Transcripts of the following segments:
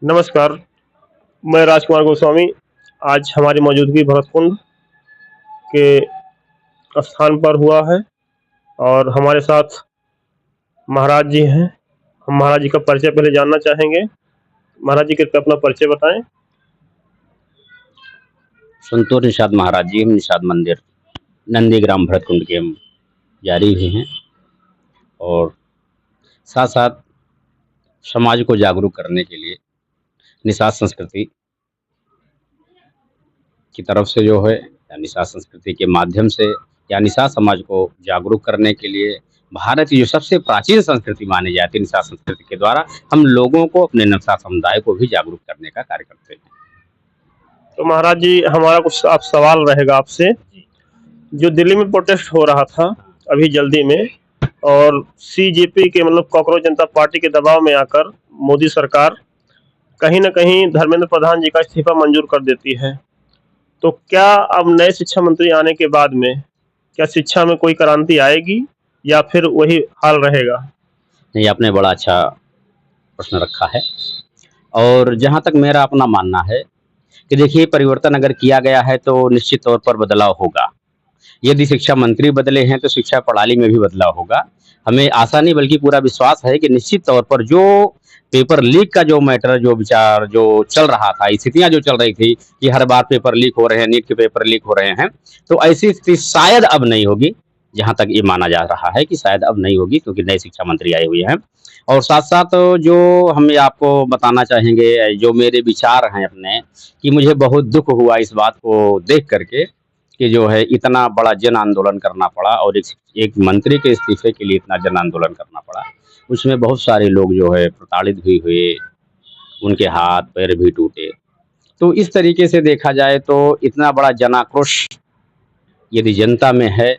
नमस्कार, मैं राजकुमार गोस्वामी। आज हमारी मौजूदगी भरतकुंड के स्थान पर हुआ है और हमारे साथ महाराज जी हैं। हम महाराज जी का परिचय पहले जानना चाहेंगे। महाराज जी कृपया अपना परिचय बताएँ। संतोष निषाद महाराज जी, हम निषाद मंदिर नंदीग्राम भरतकुंड के हम जारी भी हैं और साथ साथ समाज को जागरूक करने के लिए निषाद संस्कृति की तरफ से जो है या निषाद संस्कृति के माध्यम से या निषाद समाज को जागरूक करने के लिए भारत की जो सबसे प्राचीन संस्कृति मानी जाती है निषाद संस्कृति के द्वारा हम लोगों को अपने निषाद समुदाय को भी जागरूक करने का कार्य करते हैं। तो महाराज जी हमारा कुछ आप सवाल रहेगा आपसे। जो दिल्ली में प्रोटेस्ट हो रहा था अभी जल्दी में और सीजेपी के मतलब कॉकरोच जनता पार्टी के दबाव में आकर मोदी सरकार कहीं न कहीं धर्मेंद्र प्रधान जी का इस्तीफा मंजूर कर देती है। तो क्या अब नए शिक्षा मंत्री आने के बाद में क्या शिक्षा में कोई क्रांति आएगी या फिर वही हाल रहेगा? नहीं, आपने बड़ा अच्छा प्रश्न रखा है और जहाँ तक मेरा अपना मानना है कि देखिए परिवर्तन अगर किया गया है तो निश्चित तौर पर बदलाव होगा। यदि शिक्षा मंत्री बदले हैं तो शिक्षा प्रणाली में भी बदलाव होगा। हमें आशा नहीं बल्कि पूरा विश्वास है कि निश्चित तौर पर जो पेपर लीक का जो मैटर जो विचार जो चल रहा था, स्थितियां जो चल रही थी कि हर बार पेपर लीक हो रहे हैं, नीट के पेपर लीक हो रहे हैं, तो ऐसी स्थिति शायद अब नहीं होगी। जहां तक ये माना जा रहा है कि शायद अब नहीं होगी क्योंकि नए शिक्षा मंत्री आए हुए हैं। और साथ साथ जो हम आपको बताना चाहेंगे जो मेरे विचार हैं अपने कि मुझे बहुत दुख हुआ इस बात को देख करके कि जो है इतना बड़ा जन आंदोलन करना पड़ा और एक मंत्री के इस्तीफे के लिए इतना जन आंदोलन करना पड़ा। उसमें बहुत सारे लोग जो है प्रताड़ित भी हुए, उनके हाथ पैर भी टूटे। तो इस तरीके से देखा जाए तो इतना बड़ा जन आक्रोश यदि जनता में है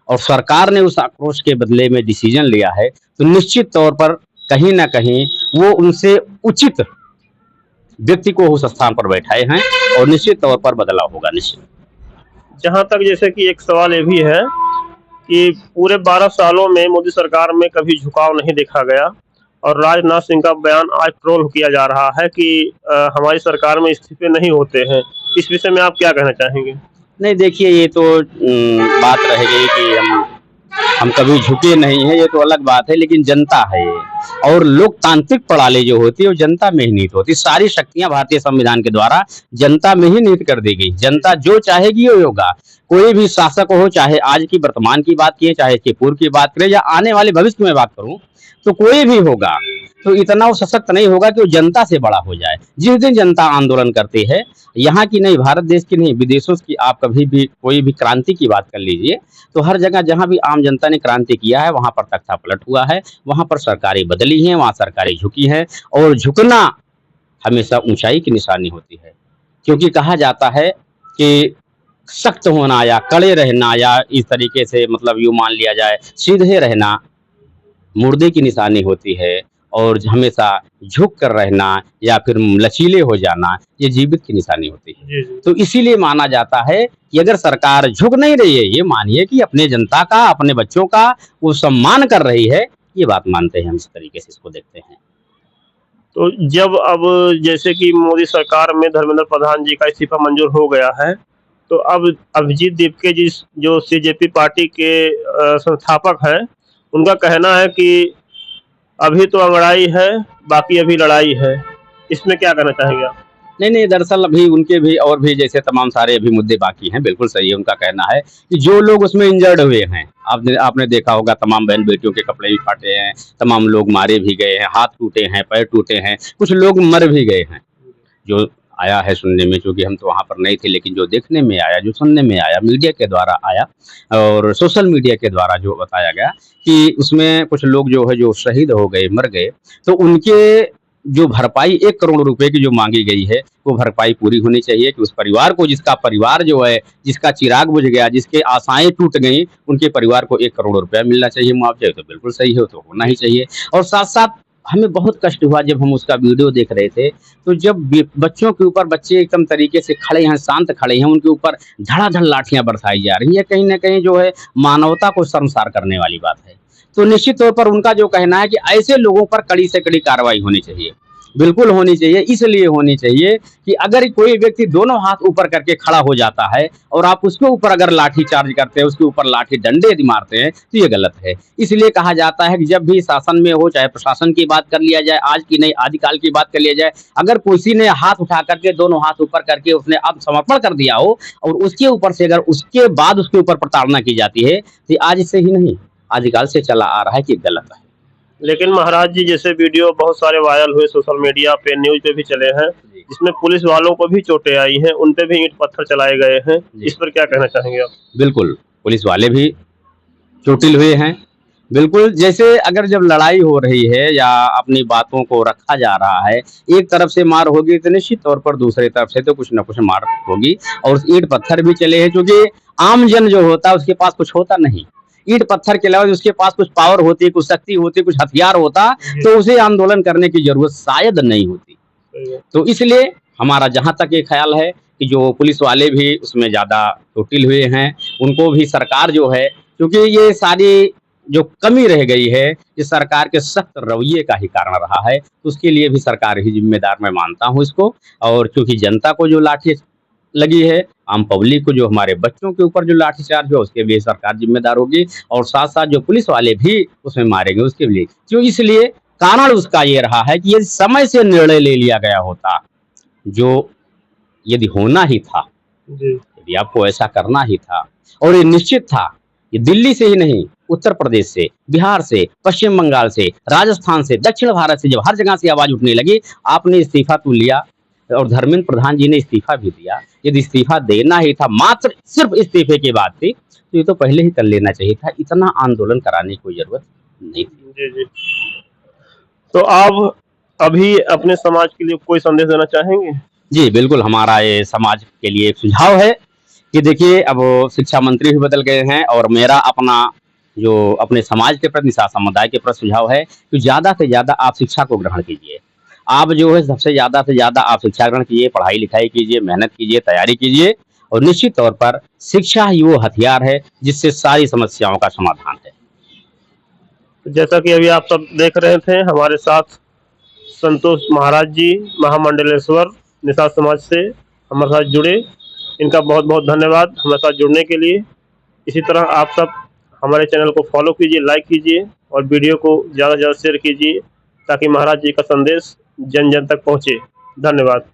और सरकार ने उस आक्रोश के बदले में डिसीजन लिया है तो निश्चित तौर पर कहीं ना कहीं वो उनसे उचित व्यक्ति को उस स्थान पर बैठाए हैं और निश्चित तौर पर बदलाव होगा निश्चित। जहाँ तक जैसे कि एक सवाल ये भी है कि पूरे 12 सालों में मोदी सरकार में कभी झुकाव नहीं देखा गया और राजनाथ सिंह का बयान आज ट्रोल किया जा रहा है कि हमारी सरकार में इस्तीफे नहीं होते हैं। इस विषय में आप क्या कहना चाहेंगे? नहीं देखिए ये तो बात रह गई कि हम कभी झुके नहीं हैं, ये तो अलग बात है, लेकिन जनता है और लोकतांत्रिक प्रणाली जो होती है वो जनता में ही नीत होती है। सारी शक्तियां भारतीय संविधान के द्वारा जनता में ही नीत कर दी गई। जनता जो चाहेगी वो होगा। कोई भी शासक हो, चाहे आज की वर्तमान की बात किए, चाहे इसके पूर्व की बात करें या आने वाले भविष्य में बात करूं, तो कोई भी होगा तो इतना वो सशक्त नहीं होगा कि वो जनता से बड़ा हो जाए। जिस दिन जनता आंदोलन करती है, यहाँ की नहीं, भारत देश की नहीं, विदेशों की आप कभी भी कोई भी क्रांति की बात कर लीजिए तो हर जगह जहाँ भी आम जनता ने क्रांति किया है वहां पर तख्ता पलट हुआ है, वहां पर सरकारें बदली हैं, वहां सरकारें झुकी हैं और झुकना हमेशा ऊंचाई की निशानी होती है। क्योंकि कहा जाता है कि सख्त होना या कड़े रहना या इस तरीके से मतलब यूं मान लिया जाए सीधे रहना मुर्दे की निशानी होती है और हमेशा झुक कर रहना या फिर लचीले हो जाना ये जीवित की निशानी होती है। तो इसीलिए माना जाता है कि अगर सरकार झुक नहीं रही है, ये मानिए कि अपने जनता का, अपने बच्चों का वो सम्मान कर रही है, ये बात मानते हैं हम, इस तरीके से इसको देखते हैं। तो जब अब जैसे कि मोदी सरकार में धर्मेंद्र प्रधान जी का इस्तीफा मंजूर हो गया है तो अब अभिजीत दीपके जी जो सीजेपी पार्टी के संस्थापक हैं उनका कहना है कि अभी तो अंगड़ाई है, बाकी अभी लड़ाई है। इसमें क्या कहना चाहेंगे आप? नहीं, दरअसल अभी उनके भी और भी जैसे तमाम सारे अभी मुद्दे बाकी हैं। बिल्कुल सही है उनका कहना है कि जो लोग उसमें इंजर्ड हुए हैं, आपने देखा होगा तमाम बहन बेटियों के कपड़े भी फाटे हैं, तमाम लोग मारे भी गए हैं, हाथ टूटे हैं, पैर टूटे हैं, कुछ लोग मर भी गए हैं। जो आया है सुनने में, क्योंकि हम तो वहाँ पर नहीं थे, लेकिन जो देखने में आया, जो सुनने में आया, मीडिया के द्वारा आया और सोशल मीडिया के द्वारा जो बताया गया कि उसमें कुछ लोग जो है जो शहीद हो गए, मर गए, तो उनके जो भरपाई 1 करोड़ रुपए की जो मांगी गई है वो भरपाई पूरी होनी चाहिए कि उस परिवार को, जिसका परिवार जो है, जिसका चिराग बुझ गया, जिसके आशाएं टूट गई, उनके परिवार को 1 करोड़ रुपया मिलना चाहिए मुआवजा। तो बिल्कुल सही है, तो होना ही चाहिए। और साथ साथ हमें बहुत कष्ट हुआ जब हम उसका वीडियो देख रहे थे, तो जब बच्चों के ऊपर, बच्चे एकदम तरीके से खड़े हैं, शांत खड़े हैं, उनके ऊपर धड़ाधड़ लाठियां बरसाई जा रही है, कहीं ना कहीं जो है मानवता को शर्मसार करने वाली बात है। तो निश्चित तौर पर उनका जो कहना है कि ऐसे लोगों पर कड़ी से कड़ी कार्रवाई होनी चाहिए। बिल्कुल होनी चाहिए, इसलिए होनी चाहिए कि अगर कोई व्यक्ति दोनों हाथ ऊपर करके खड़ा हो जाता है और आप उसके ऊपर अगर लाठी चार्ज करते हैं, उसके ऊपर लाठी डंडे यदि मारते हैं, तो ये गलत है। इसलिए कहा जाता है कि जब भी शासन में हो, चाहे प्रशासन की बात कर लिया जाए, आज की नहीं आदिकाल की बात कर लिया जाए, अगर किसी ने हाथ उठा करके दोनों हाथ ऊपर करके उसने आत्मसमर्पण कर दिया हो और उसके ऊपर से अगर उसके बाद उसके ऊपर प्रताड़ना की जाती है, तो आज से ही नहीं, आदिकाल से चला आ रहा है कि गलत है। लेकिन महाराज जी जैसे वीडियो बहुत सारे वायरल हुए सोशल मीडिया पे, न्यूज पे भी चले हैं, जिसमें पुलिस वालों को भी चोटें आई हैं, उन पे भी ईंट पत्थर चलाए गए हैं, इस पर क्या कहना चाहेंगे आप? बिल्कुल, पुलिस वाले भी चोटिल हुए हैं। बिल्कुल, जैसे अगर जब लड़ाई हो रही है या अपनी बातों को रखा जा रहा है, एक तरफ से मार होगी तो निश्चित तौर पर दूसरी तरफ से तो कुछ न कुछ मार होगी और ईंट पत्थर भी चले हैं, क्योंकि आम जन जो होता है उसके पास कुछ होता नहीं। ईंट पत्थर के अलावा उसके पास कुछ पावर होती, कुछ शक्ति होती, कुछ हथियार होता, तो उसे आंदोलन करने की ज़रूरत शायद नहीं होती। तो इसलिए हमारा जहाँ तक ये ख़्याल है कि जो पुलिस वाले भी उसमें ज़्यादा चोटिल हुए हैं, उनको भी सरकार जो है, क्योंकि ये सारी जो कमी रह गई है, ये सरकार के सख्त रवैये का ही कारण रहा है, तो उसके लिए भी सरकार ही ज़िम्मेदार मैं मानता हूँ इसको। और क्योंकि जनता को जो लाठी लगी है, आम पब्लिक को जो हमारे बच्चों के ऊपर जो लाठीचार्ज है उसके लिए सरकार ज़िम्मेदार होगी और साथ-साथ जो पुलिस वाले भी उसमें मारेंगे उसके लिए। क्यों? इसलिए कारण उसका ये रहा है कि यदि समय से निर्णय ले लिया गया होता, जो यदि होना ही था, जी। यदि आपको ऐसा करना ही था और ये निश्चित था, ये दिल्ली से ही नहीं, उत्तर प्रदेश से, बिहार से, पश्चिम बंगाल से, राजस्थान से, दक्षिण भारत से जब हर जगह से आवाज़ उठने लगी, आपने इस्तीफ़ा तो लिया और धर्मेंद्र प्रधान जी ने इस्तीफ़ा भी दिया। यदि इस्तीफ़ा देना ही था, मात्र सिर्फ़ इस्तीफ़े की बात थी, तो ये तो पहले ही कर लेना चाहिए था, इतना आंदोलन कराने की कोई ज़रूरत नहीं थी। जी, जी। तो आप अभी अपने समाज के लिए कोई संदेश देना चाहेंगे? जी, बिल्कुल, हमारा ये समाज के लिए एक सुझाव है कि देखिए अब शिक्षा मंत्री भी बदल गए हैं और मेरा अपना जो अपने समाज के प्रति, समुदाय के प्रति सुझाव है कि ज़्यादा से ज़्यादा आप शिक्षा को ग्रहण कीजिए। आप जो है सबसे ज़्यादा से ज़्यादा आप शिक्षा ग्रहण कीजिए, पढ़ाई-लिखाई कीजिए, मेहनत कीजिए, तैयारी कीजिए और निश्चित तौर पर शिक्षा ही वो हथियार है जिससे सारी समस्याओं का समाधान है। जैसा कि अभी आप सब देख रहे थे, हमारे साथ संतोष महाराज जी, महामंडलेश्वर निषाद समाज से हमारे साथ जुड़े। इनका बहुत बहुत धन्यवाद हमारे साथ जुड़ने के लिए। इसी तरह आप सब हमारे चैनल को फॉलो कीजिए, लाइक कीजिए और वीडियो को ज़्यादा से ज़्यादा शेयर कीजिए ताकि महाराज जी का संदेश जन जन तक पहुँचे। धन्यवाद।